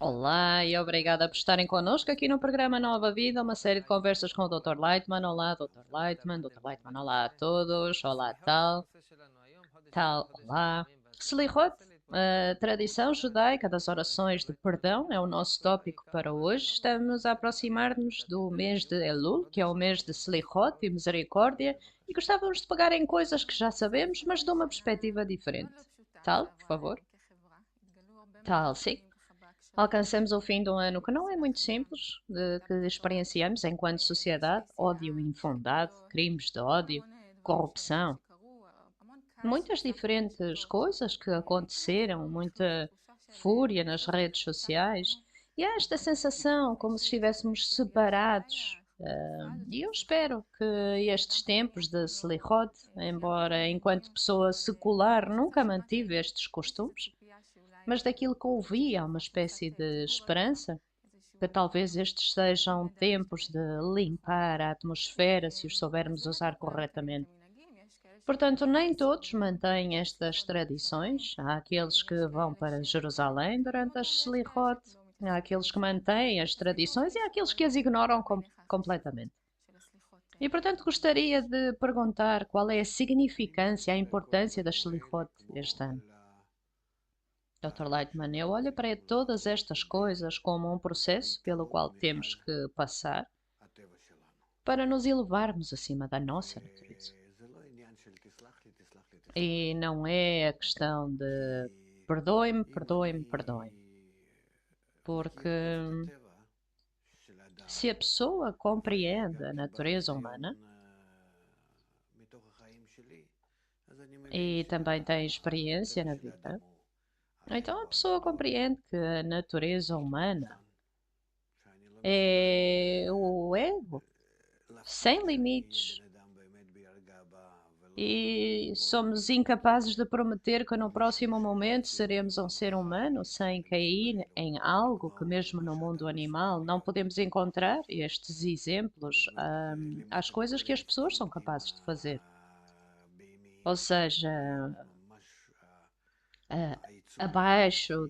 Olá e obrigada por estarem connosco aqui no programa Nova Vida, uma série de conversas com o Dr. Lightman. Olá, Dr. Lightman, Dr. Lightman, olá a todos, olá tal, tal, olá. Selichot, a tradição judaica das orações de perdão, é o nosso tópico para hoje. Estamos a aproximar-nos do mês de Elul, que é o mês de Selichot e misericórdia, e gostávamos de pegar em coisas que já sabemos, mas de uma perspectiva diferente. Tal, por favor. Tal, sim. Alcançamos o fim de um ano que não é muito simples, que experienciamos enquanto sociedade, ódio infundado, crimes de ódio, corrupção, muitas diferentes coisas que aconteceram, muita fúria nas redes sociais, e há esta sensação como se estivéssemos separados. E eu espero que estes tempos de Selichot, embora enquanto pessoa secular nunca mantive estes costumes, mas daquilo que ouvi há uma espécie de esperança que talvez estes sejam tempos de limpar a atmosfera se os soubermos usar corretamente. Portanto, nem todos mantêm estas tradições. Há aqueles que vão para Jerusalém durante as Selichot, há aqueles que mantêm as tradições e há aqueles que as ignoram completamente. E, portanto, gostaria de perguntar qual é a significância, a importância das Selichot este ano. Dr. Lightman, eu olho para todas estas coisas como um processo pelo qual temos que passar para nos elevarmos acima da nossa natureza. E não é a questão de perdoe-me, perdoe-me, perdoe-me. Porque se a pessoa compreende a natureza humana e também tem experiência na vida, então a pessoa compreende que a natureza humana é o ego sem limites e somos incapazes de prometer que no próximo momento seremos um ser humano sem cair em algo que mesmo no mundo animal não podemos encontrar estes exemplos às coisas que as pessoas são capazes de fazer. Ou seja, abaixo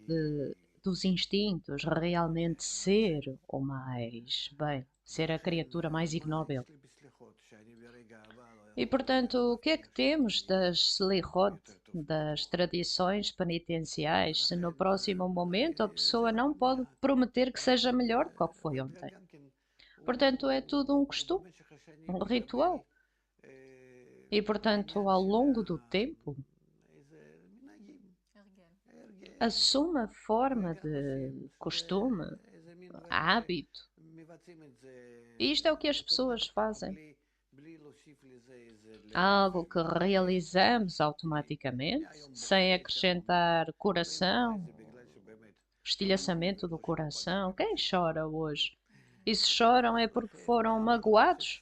dos instintos, realmente ser o mais, bem, ser a criatura mais ignóbil. E portanto, o que é que temos das Selichot, das tradições penitenciais, se no próximo momento a pessoa não pode prometer que seja melhor do que o que foi ontem? Portanto, é tudo um costume, um ritual. E portanto, ao longo do tempo, assume a forma de costume, hábito. E isto é o que as pessoas fazem. Algo que realizamos automaticamente, sem acrescentar coração, estilhaçamento do coração. Quem chora hoje? E se choram é porque foram magoados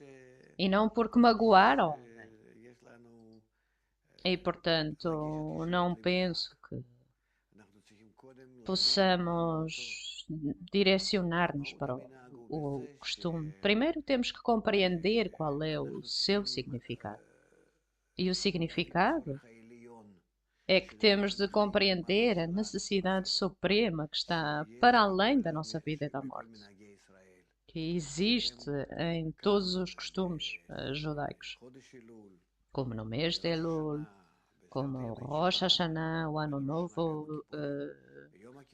e não porque magoaram alguém. E portanto, não penso que possamos direcionar-nos para o costume. Primeiro temos que compreender qual é o seu significado. E o significado é que temos de compreender a necessidade suprema que está para além da nossa vida e da morte, que existe em todos os costumes judaicos, como no mês de Elul, como o Rosh Hashanah, o Ano Novo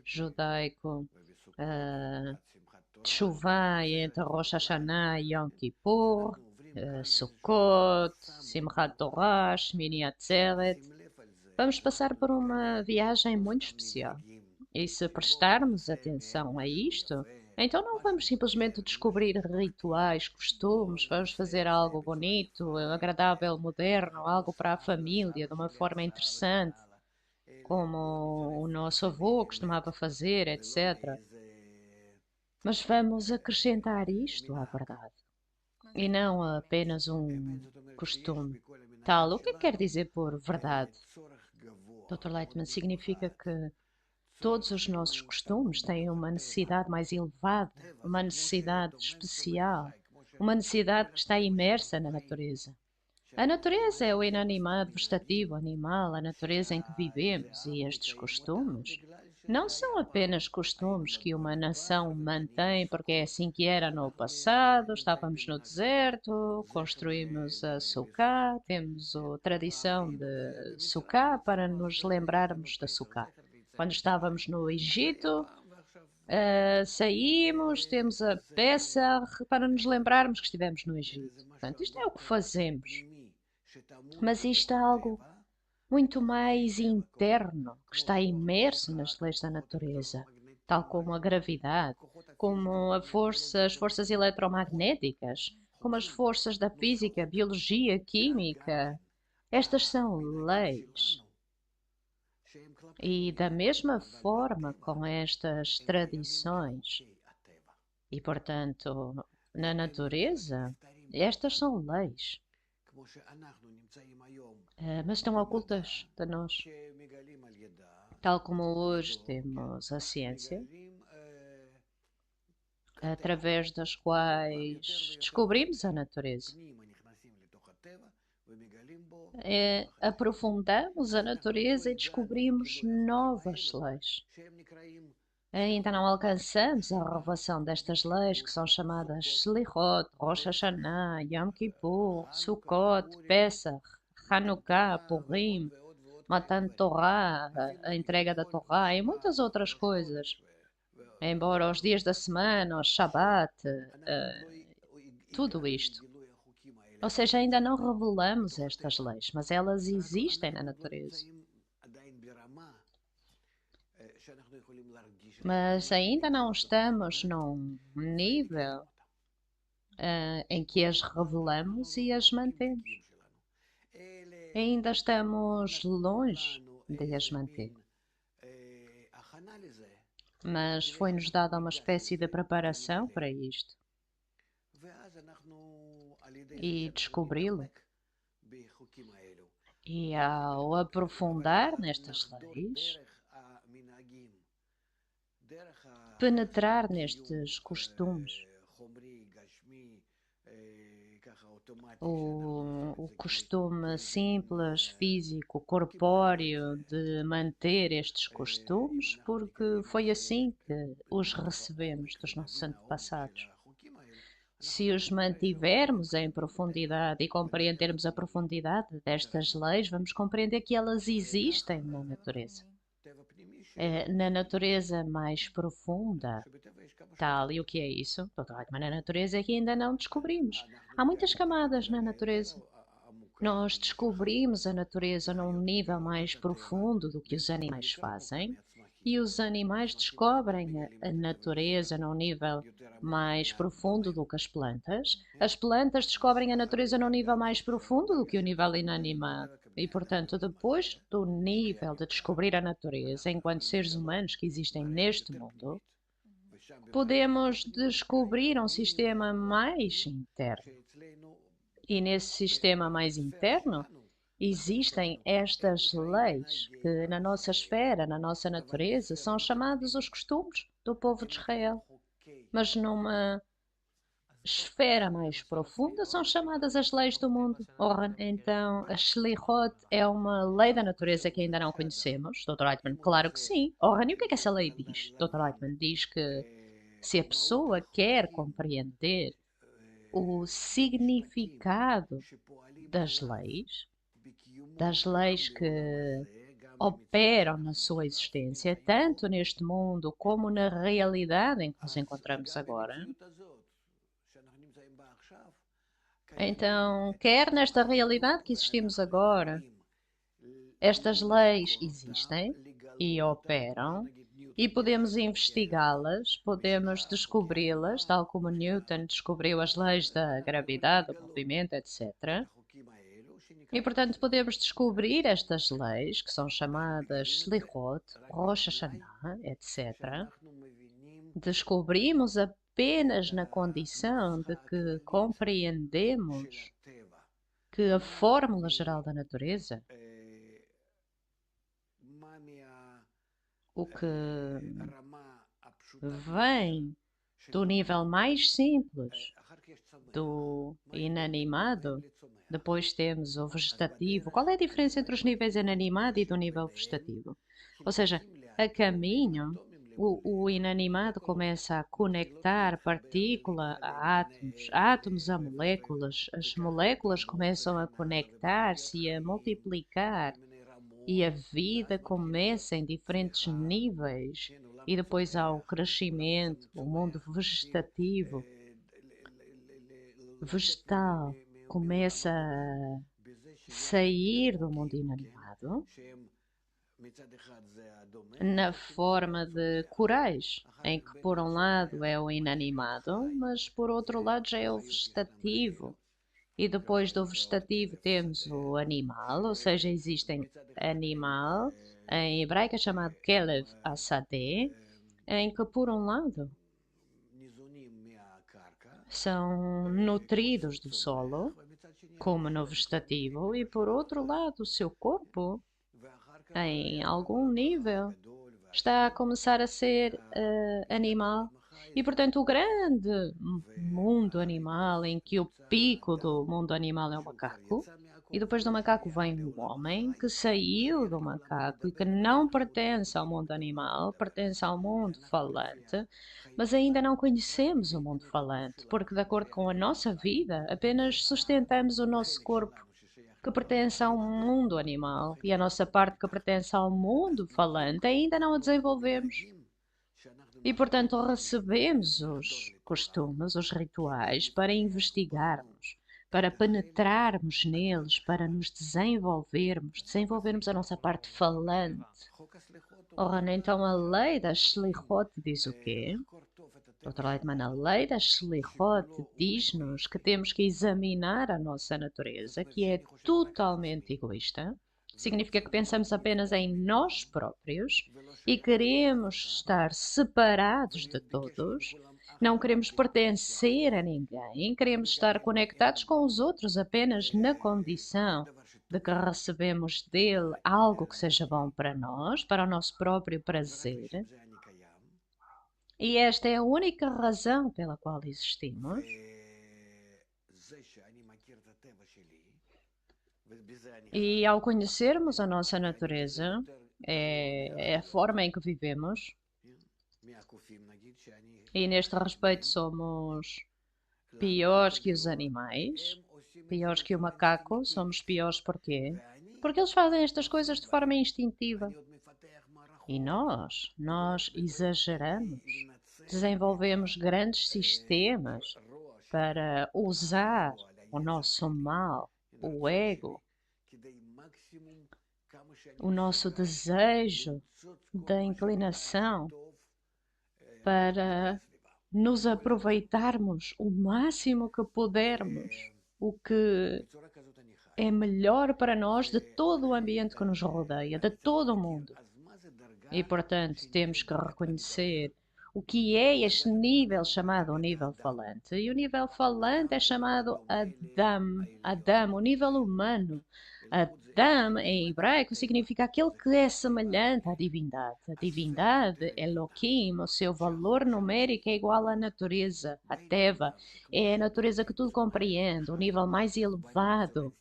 judaico, Teshuvah entre Rosh Hashanah e Yom Kippur, Sukkot, Simchat Torah, Shmini Atzeret. Vamos passar por uma viagem muito especial. E se prestarmos atenção a isto, então não vamos simplesmente descobrir rituais, costumes, vamos fazer algo bonito, agradável, moderno, algo para a família, de uma forma interessante, como o nosso avô costumava fazer, etc. Mas vamos acrescentar isto à verdade, e não apenas um costume. Tal, o que é que quer dizer por verdade? Dr. Lightman, significa que todos os nossos costumes têm uma necessidade mais elevada, uma necessidade especial, uma necessidade que está imersa na natureza. A natureza é o inanimado, vegetativo, animal, a natureza em que vivemos e estes costumes não são apenas costumes que uma nação mantém, porque é assim que era no passado. Estávamos no deserto, construímos a sucá, temos a tradição de sucá para nos lembrarmos da sucá. Quando estávamos no Egito, saímos, temos a Pessah para nos lembrarmos que estivemos no Egito. Portanto, isto é o que fazemos. Mas isto é algo muito mais interno, que está imerso nas leis da natureza, tal como a gravidade, como as forças eletromagnéticas, como as forças da física, biologia, química. Estas são leis. E da mesma forma com estas tradições, e portanto, na natureza, estas são leis, mas estão ocultas de nós. Tal como hoje temos a ciência, através das quais descobrimos a natureza. Aprofundamos a natureza e descobrimos novas leis. Ainda não alcançamos a revelação destas leis que são chamadas Slichot, Rosh Hashanah, Yom Kippur, Sukkot, Pesach, Hanukkah, Purim, Matan Torah, a entrega da Torá e muitas outras coisas. Embora os dias da semana, o Shabat, tudo isto. Ou seja, ainda não revelamos estas leis, mas elas existem na natureza. Mas ainda não estamos num nível em que as revelamos e as mantemos. Ainda estamos longe de as manter. Mas foi-nos dada uma espécie de preparação para isto. E descobri-lo. E ao aprofundar nestas leis, penetrar nestes costumes, o costume simples, físico, corpóreo de manter estes costumes, porque foi assim que os recebemos dos nossos antepassados. Se os mantivermos em profundidade e compreendermos a profundidade destas leis, vamos compreender que elas existem na natureza. Na natureza mais profunda, tal, e o que é isso? Mas na natureza é que ainda não descobrimos. Há muitas camadas na natureza. Nós descobrimos a natureza num nível mais profundo do que os animais fazem, e os animais descobrem a natureza num nível mais profundo do que as plantas. As plantas descobrem a natureza num nível mais profundo do que o nível inanimado. E, portanto, depois do nível de descobrir a natureza, enquanto seres humanos que existem neste mundo, podemos descobrir um sistema mais interno. E nesse sistema mais interno, existem estas leis que na nossa esfera, na nossa natureza, são chamados os costumes do povo de Israel. Mas numa esfera mais profunda são chamadas as leis do mundo. Então, a Shlichot é uma lei da natureza que ainda não conhecemos, Dr. Eichmann? Claro que sim. E o que é que essa lei diz? Dr. Eichmann diz que se a pessoa quer compreender o significado das leis que operam na sua existência, tanto neste mundo como na realidade em que nos encontramos agora. Então, quer nesta realidade que existimos agora, estas leis existem e operam e podemos investigá-las, podemos descobri-las, tal como Newton descobriu as leis da gravidade, do movimento, etc. E, portanto, podemos descobrir estas leis, que são chamadas Slichot, Rosh Hashanah, etc. Descobrimos apenas na condição de que compreendemos que a fórmula geral da natureza, o que vem do nível mais simples do inanimado, depois temos o vegetativo. Qual é a diferença entre os níveis inanimado e do nível vegetativo? Ou seja, a caminho, o inanimado começa a conectar partícula a átomos, átomos a moléculas, as moléculas começam a conectar-se e a multiplicar, e a vida começa em diferentes níveis, e depois há o crescimento, o mundo vegetativo, vegetal, começa a sair do mundo inanimado na forma de corais, em que por um lado é o inanimado, mas por outro lado já é o vegetativo. E depois do vegetativo temos o animal, ou seja, existem animal, em hebraico é chamado Kelev Asadeh, em que por um lado são nutridos do solo, como no vegetativo, e por outro lado o seu corpo, em algum nível, está a começar a ser animal. E, portanto, o grande mundo animal, em que o pico do mundo animal é o macaco, e depois do macaco vem o homem, que saiu do macaco e que não pertence ao mundo animal, pertence ao mundo falante, mas ainda não conhecemos o mundo falante, porque, de acordo com a nossa vida, apenas sustentamos o nosso corpo que pertence ao mundo animal e a nossa parte que pertence ao mundo falante ainda não a desenvolvemos. E, portanto, recebemos os costumes, os rituais, para investigarmos, para penetrarmos neles, para nos desenvolvermos a nossa parte falante. Ora, então a lei da Shlichot diz o quê? Dr. Leitman, a lei da Shlichot diz-nos que temos que examinar a nossa natureza, que é totalmente egoísta. Significa que pensamos apenas em nós próprios e queremos estar separados de todos. Não queremos pertencer a ninguém, queremos estar conectados com os outros apenas na condição de que recebemos dele algo que seja bom para nós, para o nosso próprio prazer. E esta é a única razão pela qual existimos. E ao conhecermos a nossa natureza, é a forma em que vivemos, e neste respeito somos piores que os animais, piores que o macaco, somos piores porquê? Porque eles fazem estas coisas de forma instintiva. E nós exageramos, desenvolvemos grandes sistemas para usar o nosso mal, o ego, o nosso desejo da inclinação para nos aproveitarmos o máximo que pudermos, o que é melhor para nós de todo o ambiente que nos rodeia, de todo o mundo. E, portanto, temos que reconhecer o que é este nível chamado o nível falante. E o nível falante é chamado Adam, Adam, o nível humano. Adam, em hebraico, significa aquele que é semelhante à divindade. A divindade, Elohim, o seu valor numérico é igual à natureza, à Teva. É a natureza que tudo compreende, o nível mais elevado,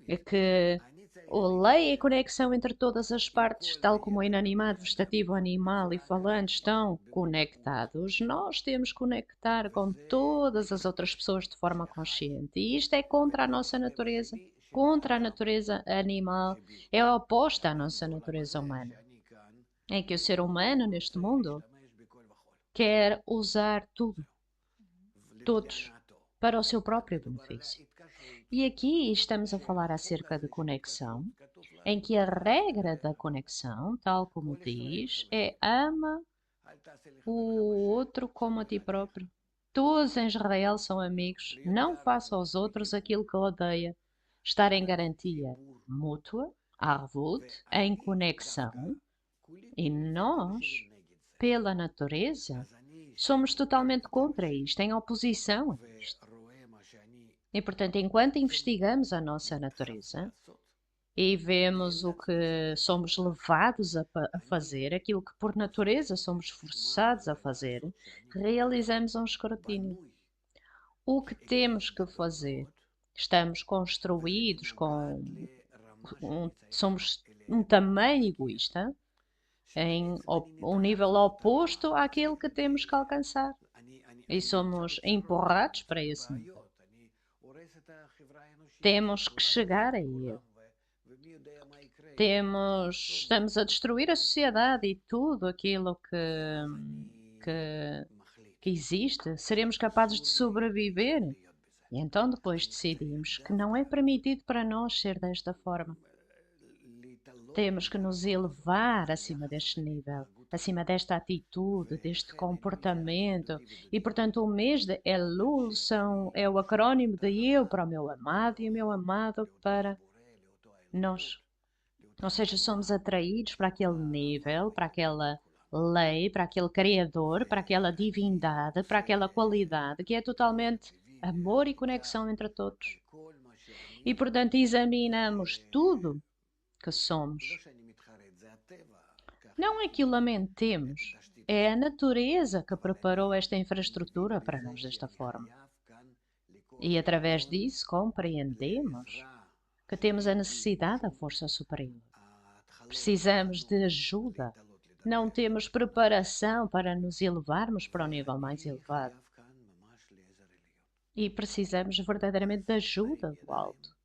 é que a lei e conexão entre todas as partes, tal como o inanimado, vegetativo, animal e falante estão conectados, nós temos que conectar com todas as outras pessoas de forma consciente. E isto é contra a nossa natureza, contra a natureza animal, é oposta à nossa natureza humana. É que o ser humano neste mundo quer usar tudo, todos, para o seu próprio benefício. E aqui estamos a falar acerca de conexão, em que a regra da conexão, tal como diz, é ama o outro como a ti próprio. Todos em Israel são amigos, não faça aos outros aquilo que odeia. Estar em garantia mútua, arvut, em conexão, e nós, pela natureza, somos totalmente contra isto, em oposição a isto. E, portanto, enquanto investigamos a nossa natureza e vemos o que somos levados a fazer, aquilo que por natureza somos forçados a fazer, realizamos um escrutínio. O que temos que fazer? Estamos construídos somos um tamanho egoísta em um nível oposto àquele que temos que alcançar. E somos empurrados para esse nível. Temos que chegar a ele. Estamos a destruir a sociedade e tudo aquilo que, que existe. Seremos capazes de sobreviver. E então depois decidimos que não é permitido para nós ser desta forma. Temos que nos elevar acima deste nível, acima desta atitude, deste comportamento. E, portanto, o mês de Elul é o acrónimo de eu para o meu amado e o meu amado para nós. Ou seja, somos atraídos para aquele nível, para aquela lei, para aquele Criador, para aquela divindade, para aquela qualidade que é totalmente amor e conexão entre todos. E, portanto, examinamos tudo que somos. Não é que o lamentemos, é a natureza que preparou esta infraestrutura para nós desta forma. E através disso compreendemos que temos a necessidade da força superior. Precisamos de ajuda. Não temos preparação para nos elevarmos para o nível mais elevado. E precisamos verdadeiramente de ajuda do alto.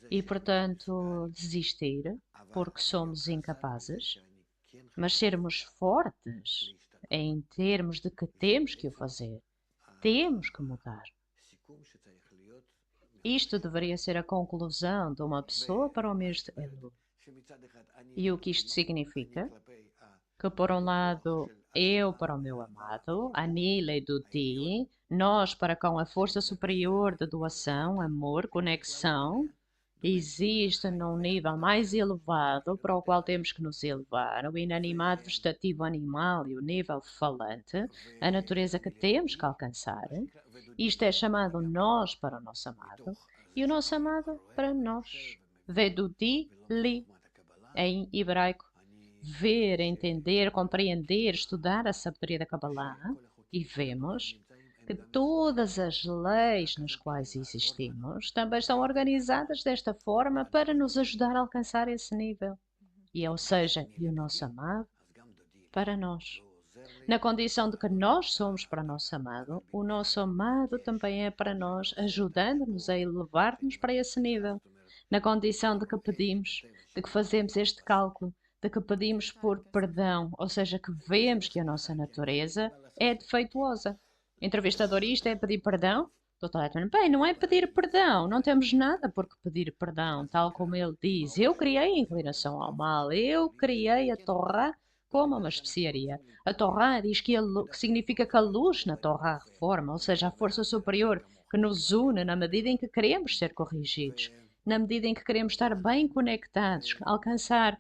E, portanto, desistir, porque somos incapazes, mas sermos fortes em termos de que temos que o fazer, temos que mudar. Isto deveria ser a conclusão de uma pessoa para o mês de Elul. E o que isto significa? Que por um lado, eu para o meu amado, Anila e Dudi, nós para com a força superior de doação, amor, conexão, existe num nível mais elevado para o qual temos que nos elevar, o inanimado vegetativo animal e o nível falante, a natureza que temos que alcançar. Isto é chamado nós para o nosso amado e o nosso amado para nós. Vedudi li, em hebraico. Ver, entender, compreender, estudar a sabedoria da Kabbalah e vemos que todas as leis nas quais existimos também estão organizadas desta forma para nos ajudar a alcançar esse nível. E, ou seja, e o nosso amado para nós. Na condição de que nós somos para o nosso amado, o nosso amado também é para nós, ajudando-nos a elevar-nos para esse nível. Na condição de que pedimos, de que fazemos este cálculo, de que pedimos por perdão, ou seja, que vemos que a nossa natureza é defeituosa. Entrevistador, isto é pedir perdão? Dr. Letman, bem, não é pedir perdão, não temos nada por que pedir perdão, tal como ele diz. Eu criei a inclinação ao mal, eu criei a Torá como uma especiaria. A Torá diz que significa que a luz na Torá reforma, ou seja, a força superior que nos une na medida em que queremos ser corrigidos, na medida em que queremos estar bem conectados, alcançar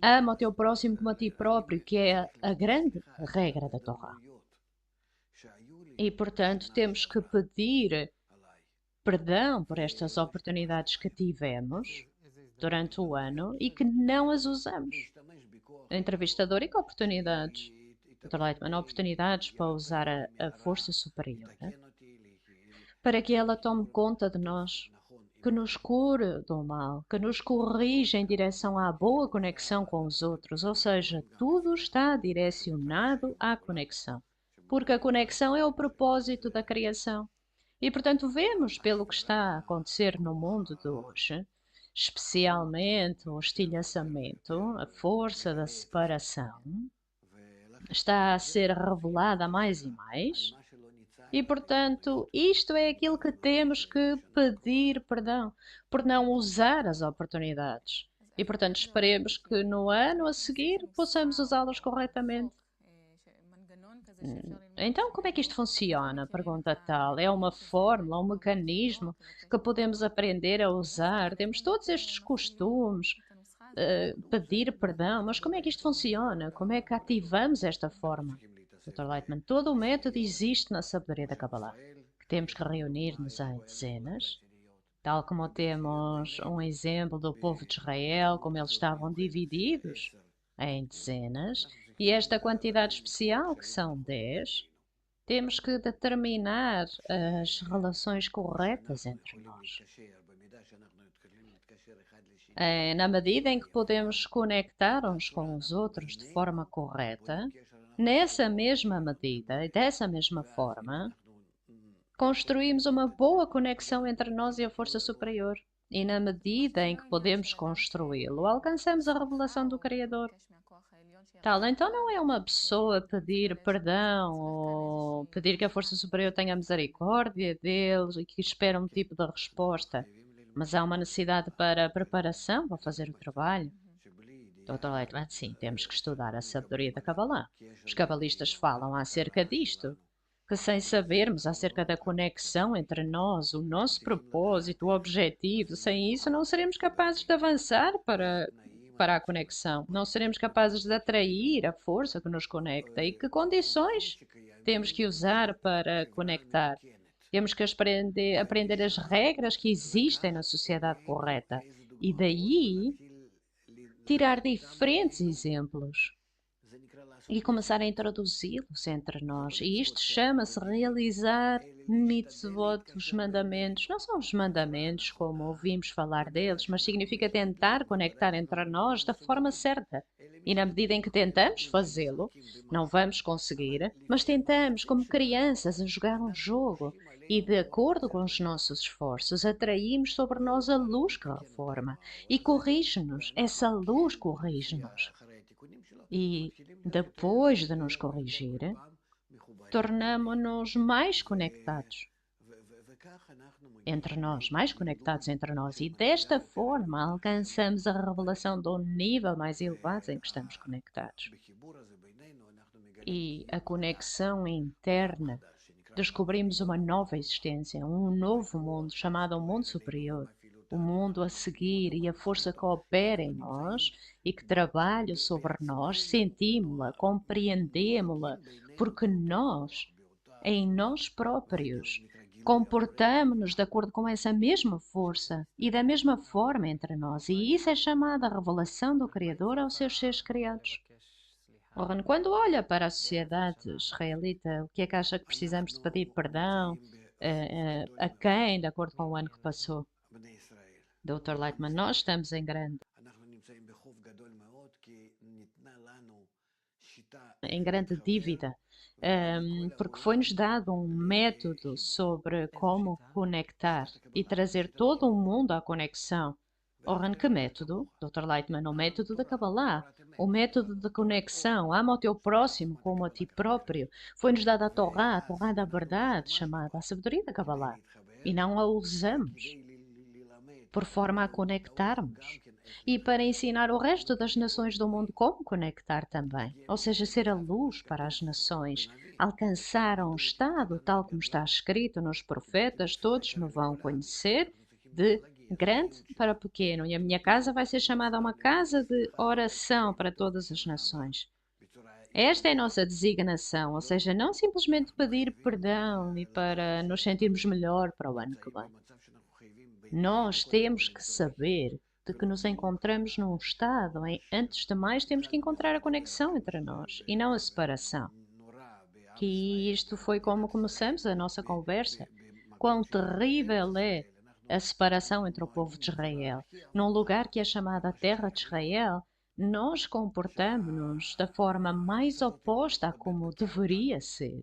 ama o teu próximo como a ti próprio, que é a grande regra da Torá. E, portanto, temos que pedir perdão por estas oportunidades que tivemos durante o ano e que não as usamos. Entrevistador, e que oportunidades? Dr. Leitman, oportunidades para usar a força superior, né? Para que ela tome conta de nós, que nos cure do mal, que nos corrija em direção à boa conexão com os outros, ou seja, tudo está direcionado à conexão, porque a conexão é o propósito da criação. E, portanto, vemos pelo que está a acontecer no mundo de hoje, especialmente o estilhaçamento, a força da separação, está a ser revelada mais e mais. E, portanto, isto é aquilo que temos que pedir perdão, por não usar as oportunidades. E, portanto, esperemos que no ano a seguir possamos usá-las corretamente. Então, como é que isto funciona? Pergunta tal. É uma fórmula, um mecanismo que podemos aprender a usar? Temos todos estes costumes, pedir perdão, mas como é que isto funciona? Como é que ativamos esta forma? Dr. Leitman, todo o método existe na sabedoria da Kabbalah, que temos que reunir-nos em dezenas, tal como temos um exemplo do povo de Israel, como eles estavam divididos em dezenas, e esta quantidade especial, que são 10, temos que determinar as relações corretas entre nós. Na medida em que podemos conectar uns com os outros de forma correta, nessa mesma medida e dessa mesma forma, construímos uma boa conexão entre nós e a força superior. E na medida em que podemos construí-lo, alcançamos a revelação do Criador. Tal, então não é uma pessoa pedir perdão ou pedir que a força superior tenha misericórdia deles e que espera um tipo de resposta, mas há uma necessidade para preparação para fazer o trabalho. Dr. Leitman, sim, temos que estudar a sabedoria da Kabbalah. Os cabalistas falam acerca disto, que sem sabermos acerca da conexão entre nós, o nosso propósito, o objetivo, sem isso não seremos capazes de avançar para a conexão. Não seremos capazes de atrair a força que nos conecta. E que condições temos que usar para conectar? Temos que aprender as regras que existem na sociedade correta. E daí tirar diferentes exemplos e começar a introduzi-los entre nós. E isto chama-se realizar mitzvot, os mandamentos. Não são os mandamentos como ouvimos falar deles, mas significa tentar conectar entre nós da forma certa. E na medida em que tentamos fazê-lo, não vamos conseguir, mas tentamos, como crianças, a jogar um jogo. E de acordo com os nossos esforços, atraímos sobre nós a luz que reforma e corrige-nos. Essa luz corrige-nos. E depois de nos corrigir, tornamo-nos mais conectados entre nós, mais conectados entre nós, e desta forma alcançamos a revelação do nível mais elevado em que estamos conectados. E a conexão interna, descobrimos uma nova existência, um novo mundo chamado o mundo superior, o mundo a seguir, e a força que opera em nós e que trabalha sobre nós, sentimos-la, compreendemos-la, porque nós, em nós próprios, comportamos-nos de acordo com essa mesma força e da mesma forma entre nós. E isso é chamada a revelação do Criador aos seus seres criados. Oren, quando olha para a sociedade israelita, o que é que acha que precisamos de pedir perdão? A quem, de acordo com o ano que passou? Dr. Lightman, nós estamos em grande dívida, porque foi-nos dado um método sobre como conectar e trazer todo o mundo à conexão. Oran, que método? Dr. Lightman, o método da Kabbalah, o método de conexão. Ama o teu próximo como a ti próprio. Foi-nos dada a Torá da verdade, chamada a sabedoria da Kabbalah. E não a usamos por forma a conectarmos e para ensinar o resto das nações do mundo como conectar também, ou seja, ser a luz para as nações, alcançar um estado tal como está escrito nos profetas, todos me vão conhecer, de grande para pequeno, e a minha casa vai ser chamada uma casa de oração para todas as nações. Esta é a nossa designação, ou seja, não simplesmente pedir perdão e para nos sentirmos melhor para o ano que vem. Nós temos que saber de que nos encontramos num estado em, antes de mais, temos que encontrar a conexão entre nós e não a separação. Que isto foi como começamos a nossa conversa. Quão terrível é a separação entre o povo de Israel. Num lugar que é chamado a Terra de Israel, nós comportamos-nos da forma mais oposta a como deveria ser.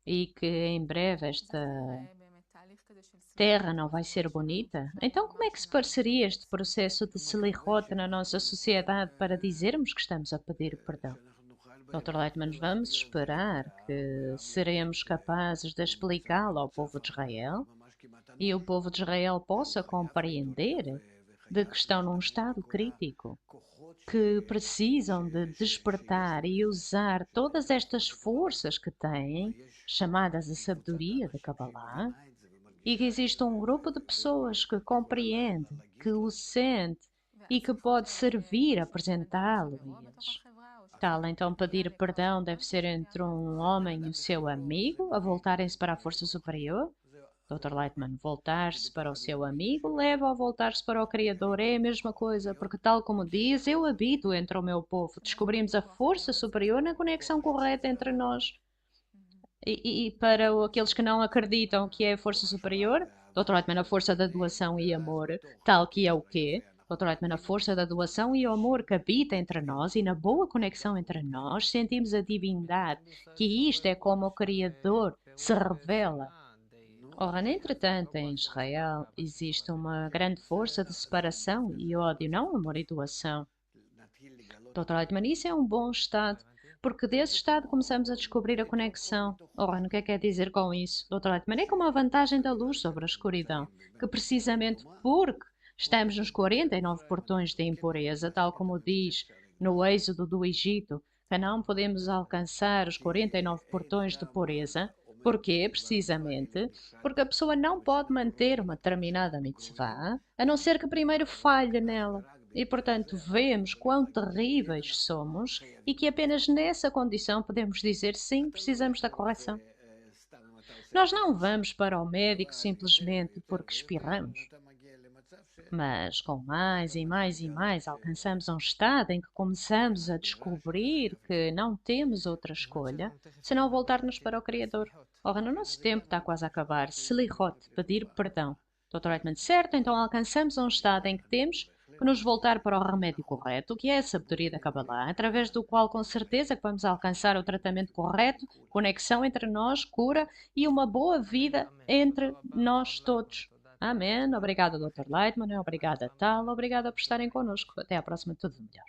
E que em breve esta terra não vai ser bonita? Então como é que se pareceria este processo de selirrota na nossa sociedade para dizermos que estamos a pedir perdão? Dr. Leitman, vamos esperar que seremos capazes de explicá-lo ao povo de Israel e o povo de Israel possa compreender de que estão num estado crítico, que precisam de despertar e usar todas estas forças que têm, chamadas a sabedoria da Kabbalah, e que existe um grupo de pessoas que compreende, que o sente e que pode servir a apresentá-lo a eles. Tal, então pedir perdão deve ser entre um homem e o seu amigo, a voltarem-se para a força superior. Dr. Lightman, voltar-se para o seu amigo leva a voltar-se para o Criador. É a mesma coisa, porque tal como diz, eu habito entre o meu povo. Descobrimos a força superior na conexão correta entre nós. E para aqueles que não acreditam que é a força superior, Dr. Lightman, a força da doação e amor, tal que é o quê? Dr. Lightman, a força da doação e o amor que habita entre nós e na boa conexão entre nós, sentimos a divindade, que isto é como o Criador se revela. Ora, entretanto, em Israel existe uma grande força de separação e ódio, não amor e doação. Dr. Lightman, isso é um bom estado, porque desse estado começamos a descobrir a conexão. Ora, o que é que quer dizer com isso? Dr. Lightman, é como a vantagem da luz sobre a escuridão, que precisamente porque estamos nos 49 portões de impureza, tal como diz no êxodo do Egito, que não podemos alcançar os 49 portões de pureza. Porquê? Precisamente porque a pessoa não pode manter uma determinada mitzvah, a não ser que primeiro falhe nela. E, portanto, vemos quão terríveis somos e que apenas nessa condição podemos dizer sim, precisamos da correção. Nós não vamos para o médico simplesmente porque espirramos, mas com mais e mais e mais alcançamos um estado em que começamos a descobrir que não temos outra escolha senão voltar-nos para o Criador. Ora, no nosso tempo está quase a acabar. Selihot, pedir perdão. Dr. Reitman, certo, então alcançamos um estado em que temos que nos voltar para o remédio correto, que é a sabedoria da Kabbalah, através do qual com certeza que vamos alcançar o tratamento correto, conexão entre nós, cura e uma boa vida entre nós todos. Amém. Obrigada, Dr. Lightman. Obrigada, Tal. Obrigada por estarem connosco. Até à próxima. Tudo melhor.